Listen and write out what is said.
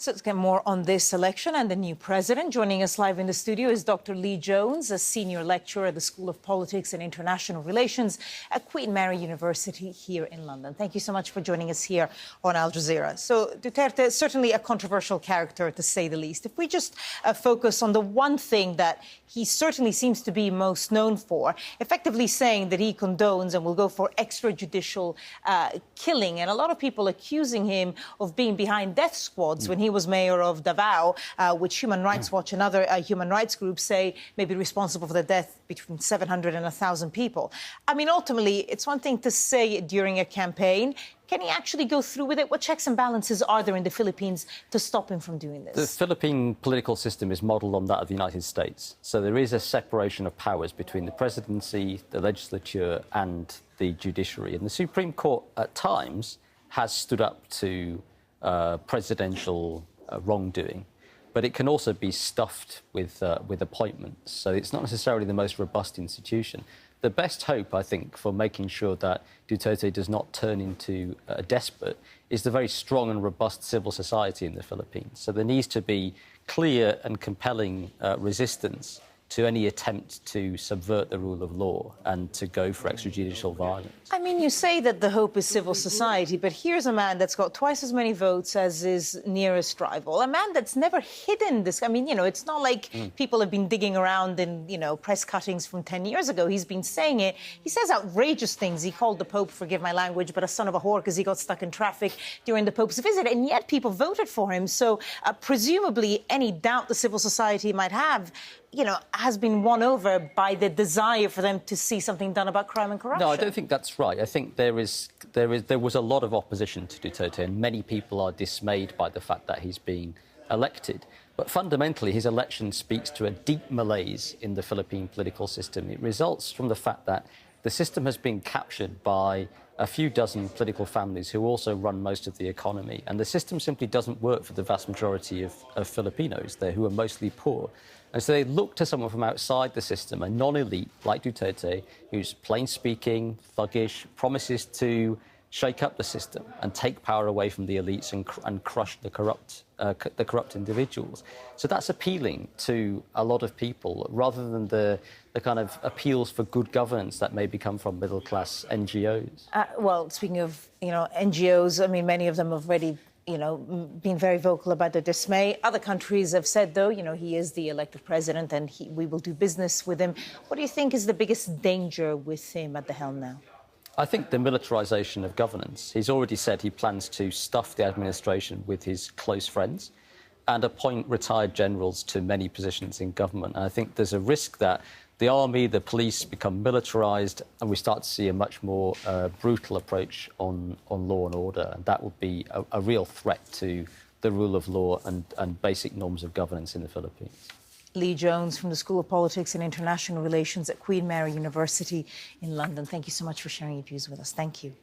So let's get more on this election and the new president. Joining us live in the studio is Dr. Lee Jones, a senior lecturer at the School of Politics and International Relations at Queen Mary University here in London. Thank you so much for joining us here on Al Jazeera. So Duterte, certainly a controversial character, to say the least. If we just focus on the one thing that he certainly seems to be most known for, effectively saying that he condones and will go for extrajudicial killing. And a lot of people accusing him of being behind death squads when he was mayor of Davao, which Human Rights Watch and other human rights groups say may be responsible for the death between 700 and 1,000 people. I mean, ultimately, it's one thing to say it during a campaign. Can he actually go through with it? What checks and balances are there in the Philippines to stop him from doing this? The Philippine political system is modelled on that of the United States. So there is a separation of powers between the presidency, the legislature and the judiciary. And the Supreme Court, at times, has stood up to presidential wrongdoing, but it can also be stuffed with appointments. So it's not necessarily the most robust institution. The best hope, I think, for making sure that Duterte does not turn into a despot is the very strong and robust civil society in the Philippines. So there needs to be clear and compelling resistance to any attempt to subvert the rule of law and to go for extrajudicial violence. I mean, you say that the hope is civil society, but here's a man that's got twice as many votes as his nearest rival, a man that's never hidden this. I mean, you know, it's not like people have been digging around in, you know, press cuttings from 10 years ago. He's been saying it. He says outrageous things. He called the Pope, forgive my language, but a son of a whore because he got stuck in traffic during the Pope's visit, and yet people voted for him. So presumably any doubt the civil society might have, you know, has been won over by the desire for them to see something done about crime and corruption. No, I don't think that's right. I think there was a lot of opposition to Duterte, and many people are dismayed by the fact that he's being elected. But fundamentally, his election speaks to a deep malaise in the Philippine political system. It results from the fact that the system has been captured by a few dozen political families who also run most of the economy. And the system simply doesn't work for the vast majority of Filipinos there, who are mostly poor. And so they look to someone from outside the system, a non-elite like Duterte, who's plain-speaking, thuggish, promises to shake up the system and take power away from the elites and crush the corrupt individuals. So that's appealing to a lot of people, rather than the kind of appeals for good governance that maybe come from middle-class NGOs. Well, speaking of, you know, NGOs, I mean, many of them have already, you know, been very vocal about their dismay. Other countries have said, though, you know, he is the elected president and we will do business with him. What do you think is the biggest danger with him at the helm now? I think the militarisation of governance. He's already said he plans to stuff the administration with his close friends and appoint retired generals to many positions in government. And I think there's a risk that the army, the police become militarised and we start to see a much more brutal approach on law and order. And that would be a real threat to the rule of law and basic norms of governance in the Philippines. Lee Jones from the School of Politics and International Relations at Queen Mary University in London. Thank you so much for sharing your views with us. Thank you.